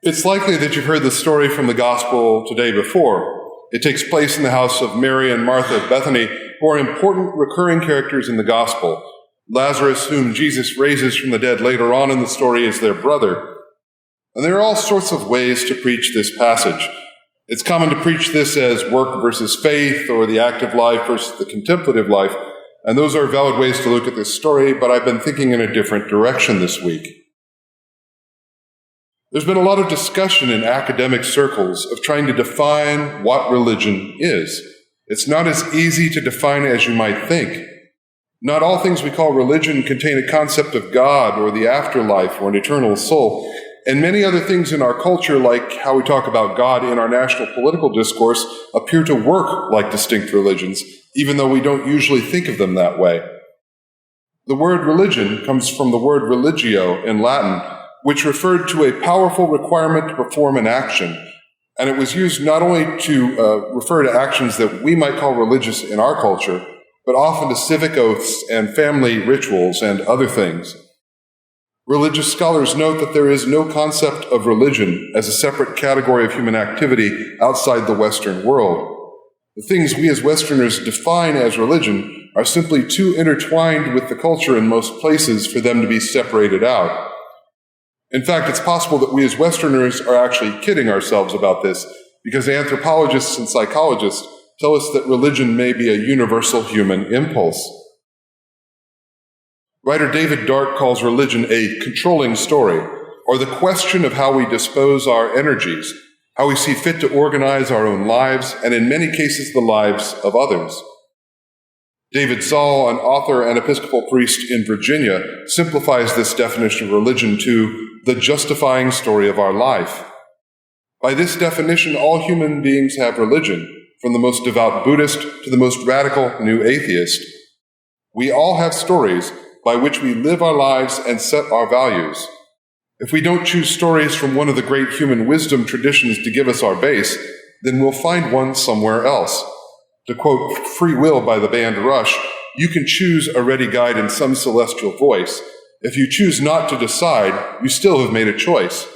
It's likely that you've heard the story from the gospel today before. It takes place in the house of Mary and Martha of Bethany, who are important recurring characters in the gospel. Lazarus, whom Jesus raises from the dead later on in the story, is their brother. And there are all sorts of ways to preach this passage. It's common to preach this as work versus faith, or the active life versus the contemplative life, and those are valid ways to look at this story, but I've been thinking in a different direction this week. There's been a lot of discussion in academic circles of trying to define what religion is. It's not as easy to define as you might think. Not all things we call religion contain a concept of God or the afterlife or an eternal soul, and many other things in our culture, like how we talk about God in our national political discourse, appear to work like distinct religions, even though we don't usually think of them that way. The word religion comes from the word religio in Latin, which referred to a powerful requirement to perform an action. And it was used not only to refer to actions that we might call religious in our culture, but often to civic oaths and family rituals and other things. Religious scholars note that there is no concept of religion as a separate category of human activity outside the Western world. The things we as Westerners define as religion are simply too intertwined with the culture in most places for them to be separated out. In fact, it's possible that we as Westerners are actually kidding ourselves about this, because anthropologists and psychologists tell us that religion may be a universal human impulse. Writer David Dark calls religion a controlling story, or the question of how we dispose our energies, how we see fit to organize our own lives, and in many cases the lives of others. David Zoll, an author and Episcopal priest in Virginia, simplifies this definition of religion to the justifying story of our life. By this definition, all human beings have religion, from the most devout Buddhist to the most radical new atheist. We all have stories by which we live our lives and set our values. If we don't choose stories from one of the great human wisdom traditions to give us our base, then we'll find one somewhere else. To quote Free Will by the band Rush, you can choose a ready guide in some celestial voice. If you choose not to decide, you still have made a choice.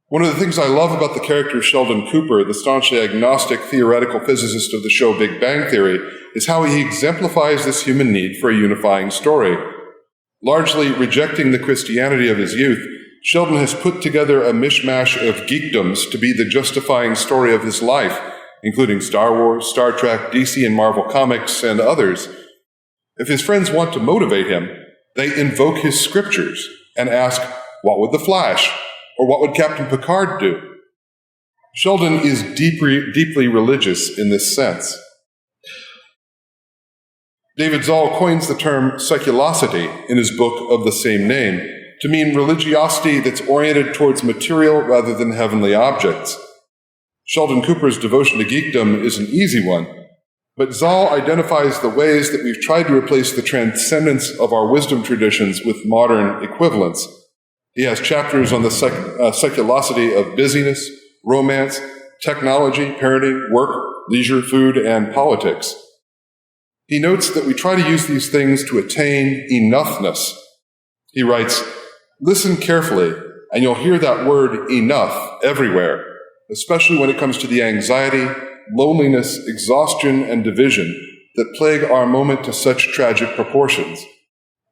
One of the things I love about the character Sheldon Cooper, the staunchly agnostic theoretical physicist of the show Big Bang Theory, is how he exemplifies this human need for a unifying story. Largely rejecting the Christianity of his youth, Sheldon has put together a mishmash of geekdoms to be the justifying story of his life, including Star Wars, Star Trek, DC and Marvel Comics, and others. If his friends want to motivate him, they invoke his scriptures and ask, what would the Flash, or what would Captain Picard do? Sheldon is deeply religious in this sense. David Zoll coins the term seculosity in his book of the same name to mean religiosity that's oriented towards material rather than heavenly objects. Sheldon Cooper's devotion to geekdom is an easy one, but Zoll identifies the ways that we've tried to replace the transcendence of our wisdom traditions with modern equivalents. He has chapters on the seculosity of busyness, romance, technology, parenting, work, leisure, food, and politics. He notes that we try to use these things to attain enoughness. He writes, listen carefully, and you'll hear that word enough everywhere, especially when it comes to the anxiety, loneliness, exhaustion, and division that plague our moment to such tragic proportions.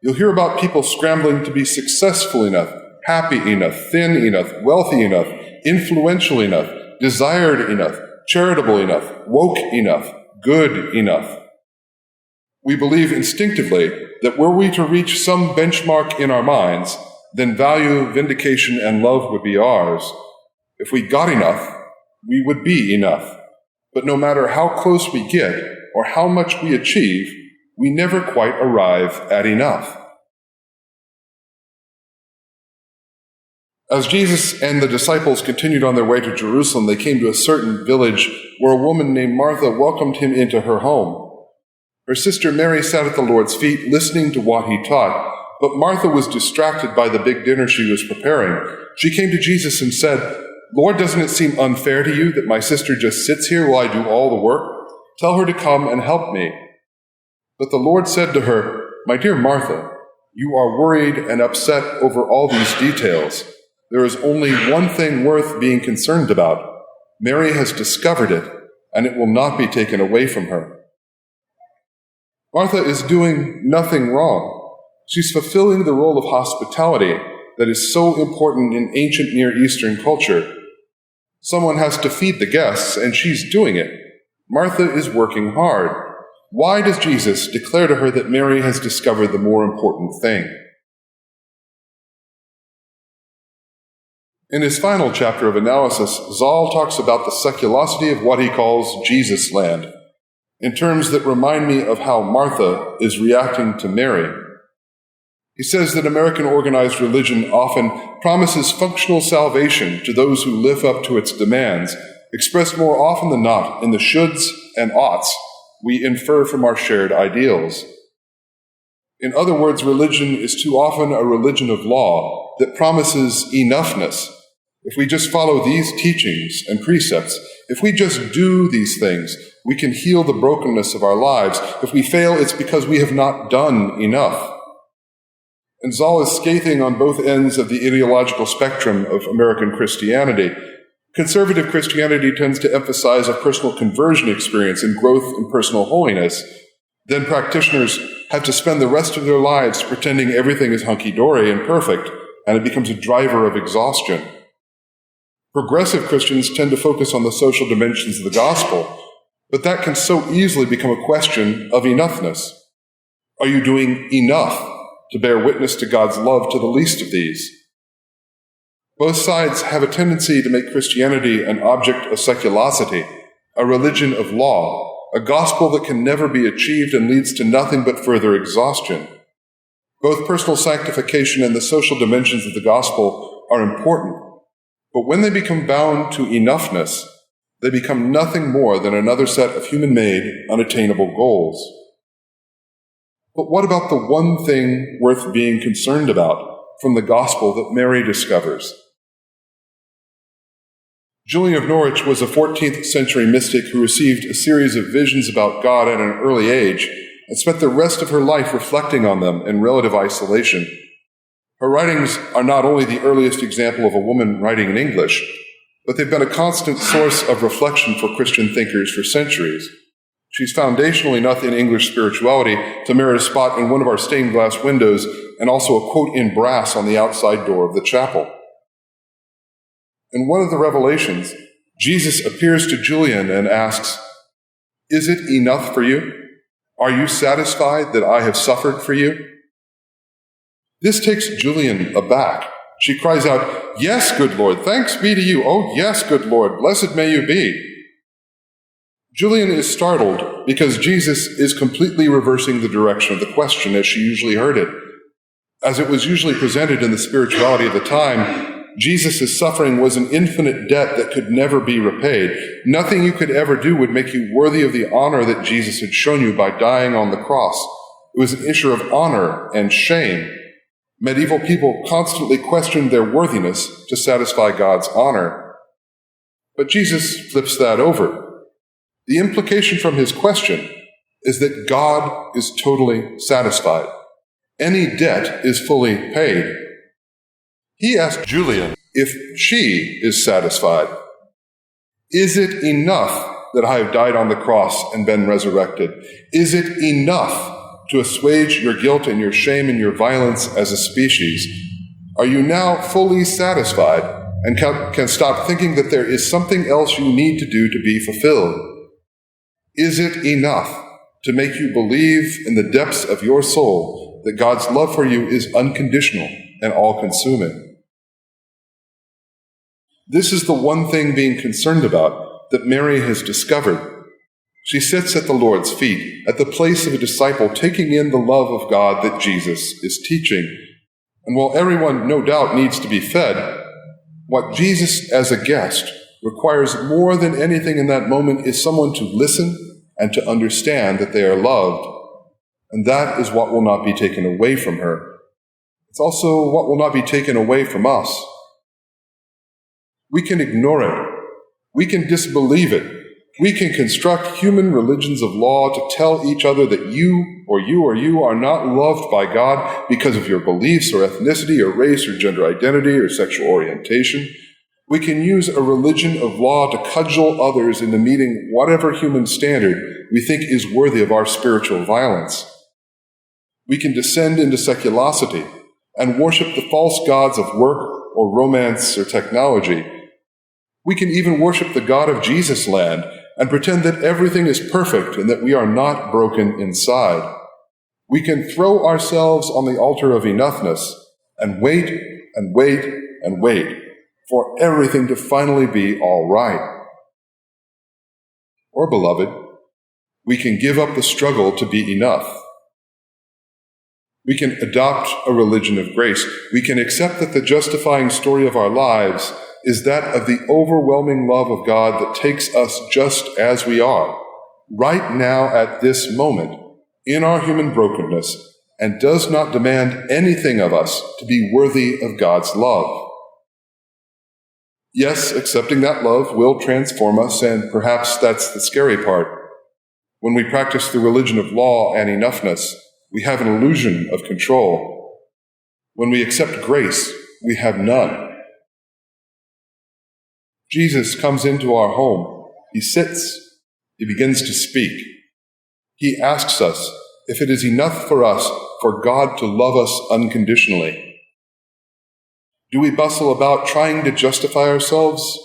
You'll hear about people scrambling to be successful enough, happy enough, thin enough, wealthy enough, influential enough, desired enough, charitable enough, woke enough, good enough. We believe instinctively that were we to reach some benchmark in our minds, then value, vindication, and love would be ours. If we got enough, we would be enough. But no matter how close we get or how much we achieve, we never quite arrive at enough. As Jesus and the disciples continued on their way to Jerusalem, they came to a certain village where a woman named Martha welcomed him into her home. Her sister Mary sat at the Lord's feet, listening to what he taught, but Martha was distracted by the big dinner she was preparing. She came to Jesus and said, Lord, doesn't it seem unfair to you that my sister just sits here while I do all the work? Tell her to come and help me. But the Lord said to her, My dear Martha, you are worried and upset over all these details. there is only one thing worth being concerned about. Mary has discovered it, and it will not be taken away from her. Martha is doing nothing wrong. She's fulfilling the role of hospitality that is so important in ancient Near Eastern culture. Someone has to feed the guests, and she's doing it. Martha is working hard. Why does Jesus declare to her that Mary has discovered the more important thing? In his final chapter of analysis, Zoll talks about the seculosity of what he calls Jesus land, in terms that remind me of how Martha is reacting to Mary. He says that American organized religion often promises functional salvation to those who live up to its demands, expressed more often than not in the shoulds and oughts we infer from our shared ideals. In other words, religion is too often a religion of law that promises enoughness. If we just follow these teachings and precepts, if we just do these things, we can heal the brokenness of our lives. If we fail, it's because we have not done enough. And Zoll is scathing on both ends of the ideological spectrum of American Christianity. Conservative Christianity tends to emphasize a personal conversion experience and growth in personal holiness. Then practitioners have to spend the rest of their lives pretending everything is hunky-dory and perfect, and it becomes a driver of exhaustion. Progressive Christians tend to focus on the social dimensions of the gospel, but that can so easily become a question of enoughness. Are you doing enough to bear witness to God's love to the least of these? Both sides have a tendency to make Christianity an object of seculosity, a religion of law, a gospel that can never be achieved and leads to nothing but further exhaustion. Both personal sanctification and the social dimensions of the gospel are important, but when they become bound to enoughness, they become nothing more than another set of human-made, unattainable goals. But what about the one thing worth being concerned about from the gospel that Mary discovers? Julian of Norwich was a 14th century mystic who received a series of visions about God at an early age and spent the rest of her life reflecting on them in relative isolation. Her writings are not only the earliest example of a woman writing in English, but they've been a constant source of reflection for Christian thinkers for centuries. She's foundational enough in English spirituality to merit a spot in one of our stained glass windows and also a quote in brass on the outside door of the chapel. In one of the revelations, Jesus appears to Julian and asks, "Is it enough for you? Are you satisfied that I have suffered for you?" This takes Julian aback. She cries out, "Yes, good Lord, thanks be to you. Oh, yes, good Lord, blessed may you be." Julian is startled because Jesus is completely reversing the direction of the question as she usually heard it. As it was usually presented in the spirituality of the time, Jesus' suffering was an infinite debt that could never be repaid. Nothing you could ever do would make you worthy of the honor that Jesus had shown you by dying on the cross. It was an issue of honor and shame. Medieval people constantly questioned their worthiness to satisfy God's honor. But Jesus flips that over. The implication from his question is that God is totally satisfied. Any debt is fully paid. He asked Julian if she is satisfied. Is it enough that I have died on the cross and been resurrected? Is it enough to assuage your guilt and your shame and your violence as a species? Are you now fully satisfied and can stop thinking that there is something else you need to do to be fulfilled? Is it enough to make you believe in the depths of your soul that God's love for you is unconditional and all-consuming? This is the one thing being concerned about that Mary has discovered. She sits at the Lord's feet, at the place of a disciple, taking in the love of God that Jesus is teaching. And while everyone no doubt needs to be fed, what Jesus as a guest requires more than anything in that moment is someone to listen and to understand that they are loved. And that is what will not be taken away from her. It's also what will not be taken away from us. We can ignore it. We can disbelieve it. We can construct human religions of law to tell each other that you are not loved by God because of your beliefs or ethnicity or race or gender identity or sexual orientation. We can use a religion of law to cudgel others into meeting whatever human standard we think is worthy of our spiritual violence. We can descend into seculosity and worship the false gods of work or romance or technology. We can even worship the God of Jesus' land and pretend that everything is perfect and that we are not broken inside. We can throw ourselves on the altar of enoughness and wait and wait and wait for everything to finally be all right. Or, beloved, we can give up the struggle to be enough. We can adopt a religion of grace. We can accept that the justifying story of our lives is that of the overwhelming love of God that takes us just as we are, right now at this moment, in our human brokenness, and does not demand anything of us to be worthy of God's love. Yes, accepting that love will transform us, and perhaps that's the scary part. When we practice the religion of law and enoughness, we have an illusion of control. When we accept grace, we have none. Jesus comes into our home. He sits. He begins to speak. He asks us if it is enough for us for God to love us unconditionally. Do we bustle about trying to justify ourselves?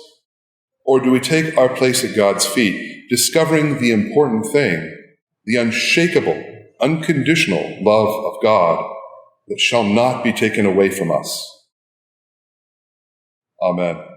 Or do we take our place at God's feet, discovering the important thing, the unshakable, unconditional love of God that shall not be taken away from us? Amen.